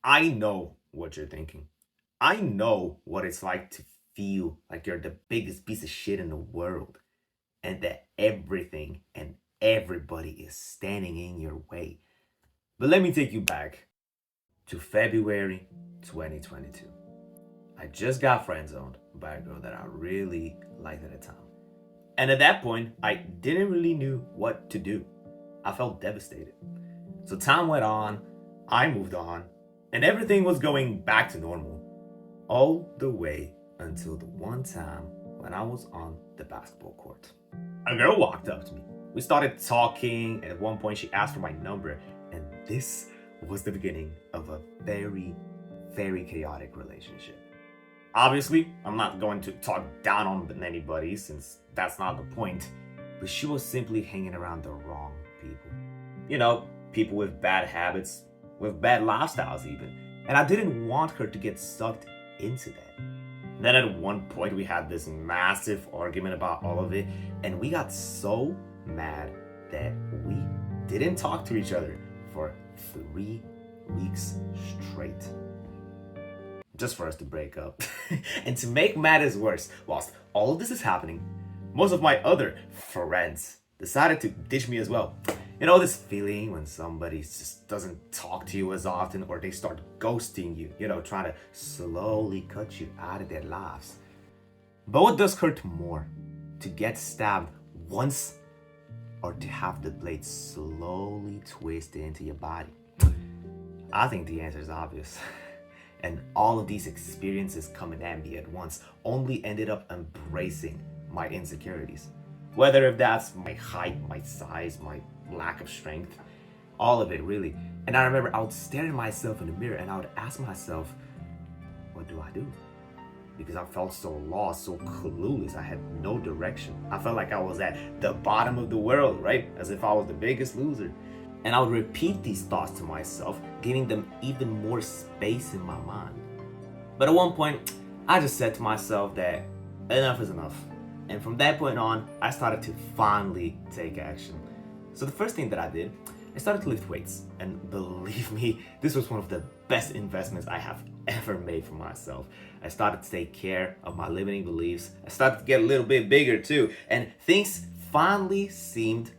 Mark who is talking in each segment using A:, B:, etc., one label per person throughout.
A: I know what you're thinking. I know what it's like to feel like you're the biggest piece of shit in the world and that everything and everybody is standing in your way. But let me take you back to February 2022. I just got friend zoned by a girl that I really liked at the time. And at that point, I didn't really knew what to do. I felt devastated. So time went on, I moved on, and everything was going back to normal. All the way until the one time when I was on the basketball court. A girl walked up to me. We started talking, and at one point she asked for my number, and this was the beginning of a very, very chaotic relationship. Obviously, I'm not going to talk down on anybody since that's not the point, but she was simply hanging around the wrong people. You know, people with bad habits, with bad lifestyles even. And I didn't want her to get sucked into that. Then at one point we had this massive argument about all of it, and we got so mad that we didn't talk to each other for 3 weeks straight. Just for us to break up. And to make matters worse, whilst all of this is happening, most of my other friends decided to ditch me as well. You know this feeling when somebody just doesn't talk to you as often or they start ghosting you, trying to slowly cut you out of their lives. But what does hurt more? To get stabbed once or to have the blade slowly twist into your body? I think the answer is obvious. And all of these experiences coming at me at once only ended up embracing my insecurities. Whether if that's my height, my size, my lack of strength, all of it really. And I remember I would stare at myself in the mirror and I would ask myself, what do I do? Because I felt so lost, so clueless. I had no direction. I felt like I was at the bottom of the world, right? As if I was the biggest loser. And I would repeat these thoughts to myself, giving them even more space in my mind. But at one point, I just said to myself that enough is enough. And from that point on, I started to finally take action. So the first thing that I did, I started to lift weights. And believe me, this was one of the best investments I have ever made for myself. I started to take care of my limiting beliefs. I started to get a little bit bigger too. And things finally seemed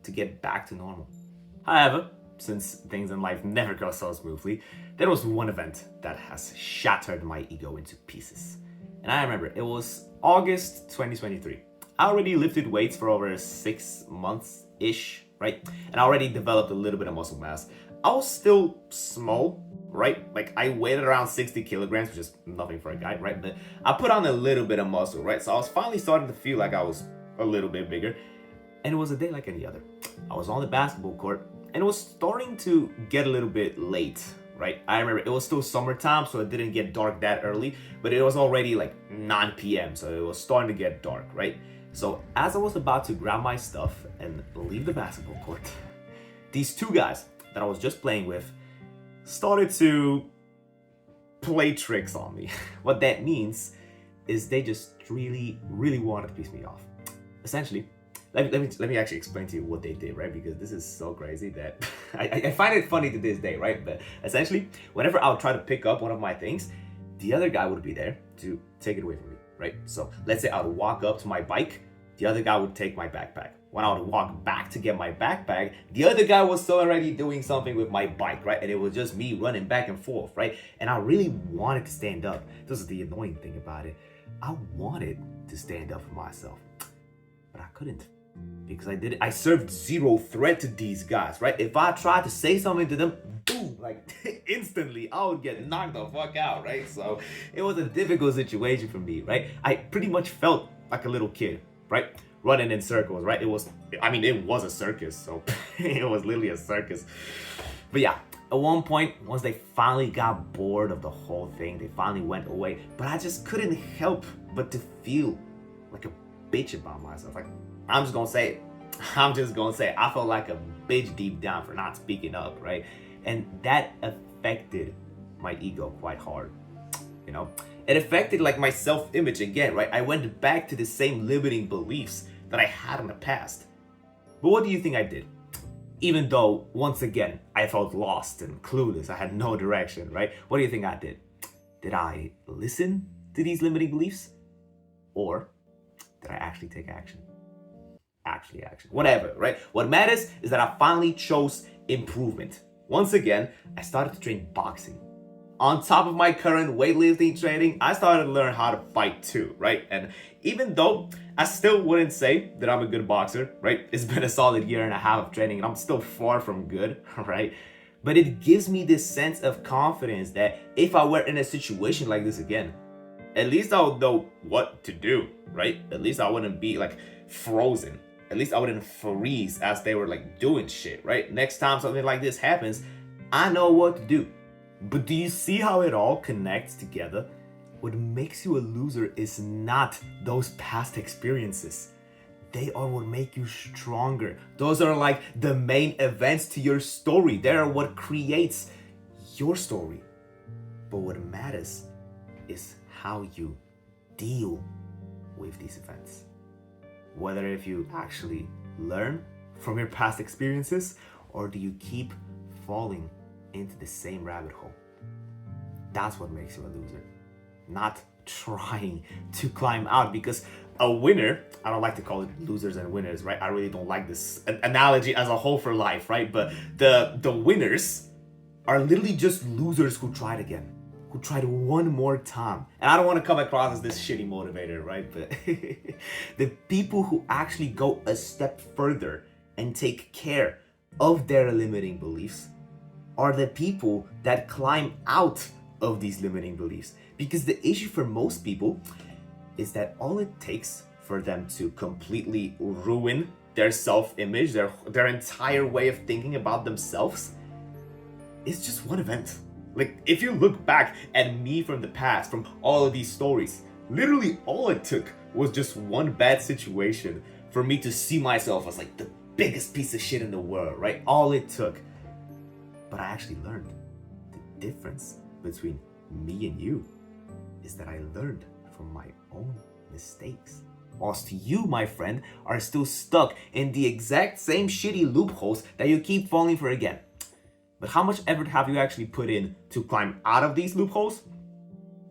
A: to get back to normal. However, since things in life never go so smoothly, there was one event that has shattered my ego into pieces. And I remember it was August 2023. I already lifted weights for over 6 months-ish, right? And I already developed a little bit of muscle mass. I was still small, right? Like I weighed around 60 kilograms, which is nothing for a guy, right? But I put on a little bit of muscle, right? So I was finally starting to feel like I was a little bit bigger. And it was a day like any other. I was on the basketball court and it was starting to get a little bit late, right? I remember it was still summertime, so it didn't get dark that early, but it was already like 9 p.m., so it was starting to get dark, right? So as I was about to grab my stuff and leave the basketball court, these two guys that I was just playing with started to play tricks on me. What that means is they just really, really wanted to piss me off. Essentially, let me actually explain to you what they did, right? Because this is so crazy that I find it funny to this day, right? But essentially, whenever I would try to pick up one of my things, the other guy would be there to take it away from me, right? So let's say I would walk up to my bike, the other guy would take my backpack. When I would walk back to get my backpack, the other guy was still already doing something with my bike, right? And it was just me running back and forth, right? And I really wanted to stand up. This is the annoying thing about it. I wanted to stand up for myself, but I couldn't. Because I served zero threat to these guys, right? If I tried to say something to them, boom, like instantly, I would get knocked the fuck out, right? So it was a difficult situation for me, right? I pretty much felt like a little kid, right? Running in circles, right? It was a circus, so it was literally a circus. But yeah, at one point, once they finally got bored of the whole thing, they finally went away. But I just couldn't help but to feel like a bitch about myself. Like, I'm just gonna say it. I felt like a bitch deep down for not speaking up, right? And that affected my ego quite hard, you know? It affected like my self-image again, right? I went back to the same limiting beliefs that I had in the past. But what do you think I did? Even though, once again, I felt lost and clueless. I had no direction, right? What do you think I did? Did I listen to these limiting beliefs? Or did I actually take action? Action. Whatever, right? What matters is that I finally chose improvement. Once again, I started to train boxing. On top of my current weightlifting training, I started to learn how to fight too, right? And even though I still wouldn't say that I'm a good boxer, right? It's been a solid year and a half of training and I'm still far from good, right? But it gives me this sense of confidence that if I were in a situation like this again, at least I would know what to do, right? At least I wouldn't be like frozen. At least I wouldn't freeze as they were like doing shit, right? Next time something like this happens, I know what to do. But do you see how it all connects together? What makes you a loser is not those past experiences. They are what make you stronger. Those are like the main events to your story. They are what creates your story. But what matters is how you deal with these events. Whether if you actually learn from your past experiences or do you keep falling into the same rabbit hole. That's what makes you a loser. Not trying to climb out, because a winner, I don't like to call it losers and winners, right? I really don't like this analogy as a whole for life, right? But the winners are literally just losers who tried again, who tried one more time. And I don't want to come across as this shitty motivator, right? But the people who actually go a step further and take care of their limiting beliefs are the people that climb out of these limiting beliefs. Because the issue for most people is that all it takes for them to completely ruin their self-image, their entire way of thinking about themselves, is just one event. Like, if you look back at me from the past, from all of these stories, literally all it took was just one bad situation for me to see myself as like the biggest piece of shit in the world, right? All it took. But I actually learned the difference between me and you is that I learned from my own mistakes. Whilst you, my friend, are still stuck in the exact same shitty loopholes that you keep falling for again. But how much effort have you actually put in to climb out of these loopholes?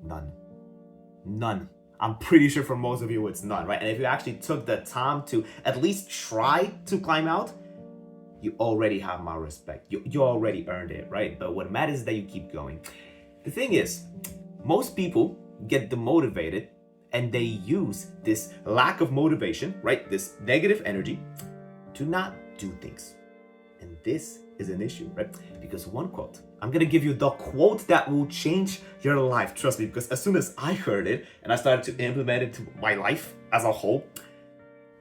A: None. I'm pretty sure for most of you it's none, right? And if you actually took the time to at least try to climb out, you already have my respect. You already earned it, right? But what matters is that you keep going. The thing is, most people get demotivated and they use this lack of motivation, right? This negative energy to not do things. And this is an issue, right? Because one quote, I'm gonna give you the quote that will change your life. Trust me, because as soon as I heard it and I started to implement it to my life as a whole,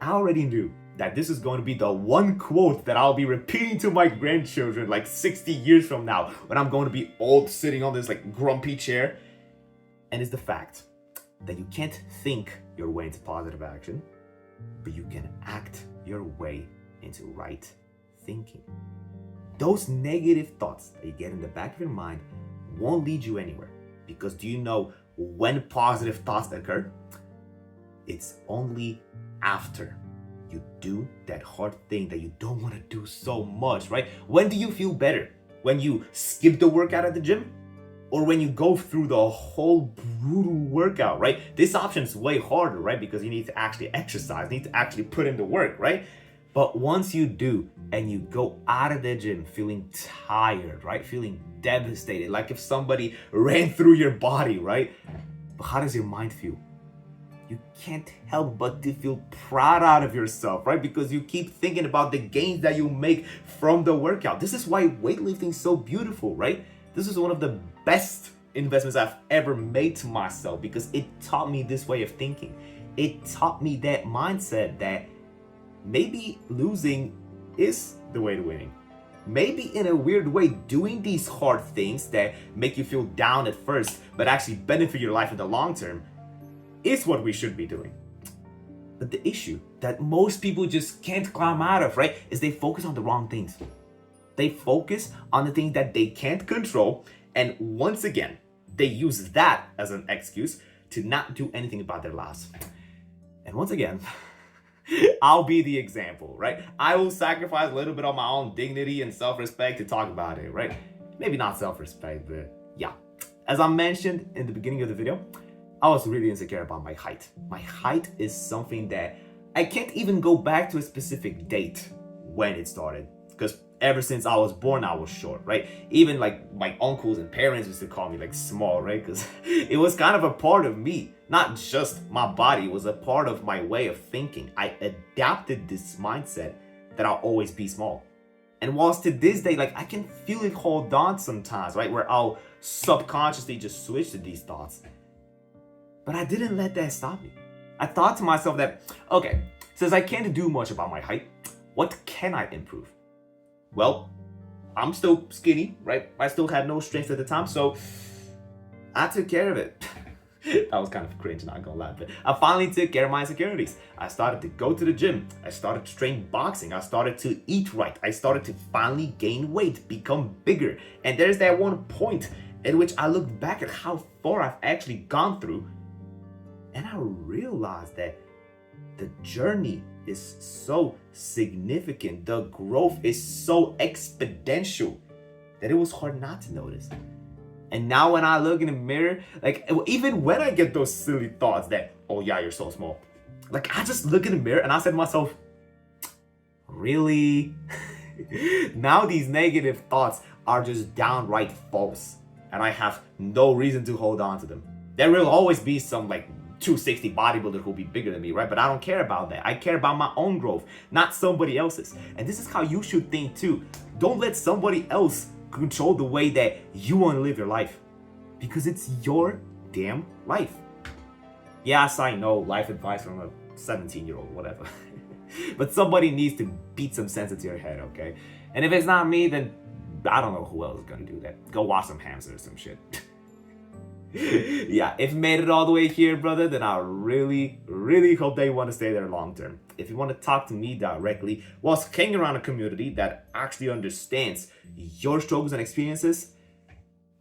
A: I already knew that this is going to be the one quote that I'll be repeating to my grandchildren like 60 years from now when I'm going to be old sitting on this like grumpy chair. And it's the fact that you can't think your way into positive action, but you can act your way into right thinking. Those negative thoughts that you get in the back of your mind won't lead you anywhere. Because do you know when positive thoughts occur? It's only after you do that hard thing that you don't want to do so much, right? When do you feel better? When you skip the workout at the gym? Or when you go through the whole brutal workout, right? This option's way harder, right? Because you need to actually exercise, you need to actually put in the work, right? But once you do and you go out of the gym feeling tired, right? Feeling devastated, like if somebody ran through your body, right? But how does your mind feel? You can't help but to feel proud out of yourself, right? Because you keep thinking about the gains that you make from the workout. This is why weightlifting is so beautiful, right? This is one of the best investments I've ever made to myself because it taught me this way of thinking. It taught me that mindset that maybe losing is the way to winning. Maybe in a weird way, doing these hard things that make you feel down at first, but actually benefit your life in the long term is what we should be doing. But the issue that most people just can't climb out of, right, is they focus on the wrong things. They focus on the things that they can't control, and once again, they use that as an excuse to not do anything about their lives. And once again, I'll be the example, right? I will sacrifice a little bit of my own dignity and self-respect to talk about it, right? Maybe not self-respect, but yeah. As I mentioned in the beginning of the video, I was really insecure about my height. My height is something that I can't even go back to a specific date when it started, because ever since I was born, I was short, right? Even like my uncles and parents used to call me like small, right? Because it was kind of a part of me, not just my body, it was a part of my way of thinking. I adapted this mindset that I'll always be small. And whilst to this day, like I can feel it hold on sometimes, right? Where I'll subconsciously just switch to these thoughts. But I didn't let that stop me. I thought to myself that, okay, since I can't do much about my height, what can I improve? Well, I'm still skinny, right? I still had no strength at the time, so I took care of it. That was kind of cringe, not gonna lie, but I finally took care of my insecurities. I started to go to the gym. I started to train boxing. I started to eat right. I started to finally gain weight, become bigger. And there's that one point in which I look back at how far I've actually gone through, and I realized that the journey is so significant, the growth is so exponential that it was hard not to notice. And now when I look in the mirror, like even when I get those silly thoughts that, oh yeah, you're so small, like I just look in the mirror and I said to myself, really? Now these negative thoughts are just downright false, and I have no reason to hold on to them. There will always be some like 260 bodybuilder who'll be bigger than me, right? But I don't care about that. I care about my own growth, not somebody else's. And this is how you should think too. Don't let somebody else control the way that you want to live your life, because it's your damn life. Yes, I know, life advice from a 17-year-old, whatever. But somebody needs to beat some sense into your head, okay? And if it's not me, then I don't know who else is gonna do that. Go watch some hamsters or some shit. Yeah, if you made it all the way here, brother, then I really hope that you want to stay there long term. If you want to talk to me directly whilst hanging around a community that actually understands your struggles and experiences,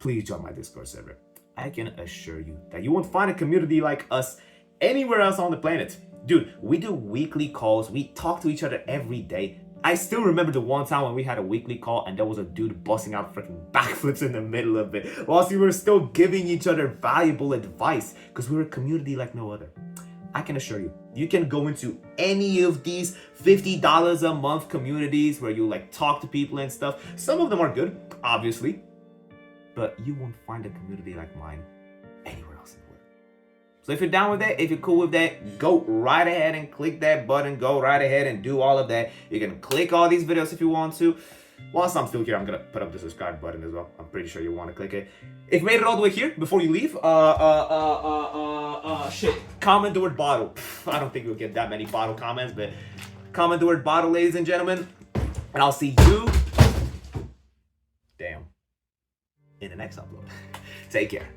A: please join my Discord server. I can assure you that you won't find a community like us anywhere else on the planet. Dude, we do weekly calls, we talk to each other every day. I still remember the one time when we had a weekly call and there was a dude busting out freaking backflips in the middle of it, whilst we were still giving each other valuable advice, because we're a community like no other. I can assure you, you can go into any of these $50 a month communities where you like talk to people and stuff. Some of them are good, obviously, but you won't find a community like mine anywhere else in the world. So if you're down with that, if you're cool with that, go right ahead and click that button. Go right ahead and do all of that. You can click all these videos if you want to. Whilst I'm still here, I'm gonna put up the subscribe button as well. I'm pretty sure you want to click it. If you made it all the way here, before you leave, comment the word bottle. I don't think we'll get that many bottle comments, but comment the word bottle, ladies and gentlemen. And I'll see you, in the next upload. Take care.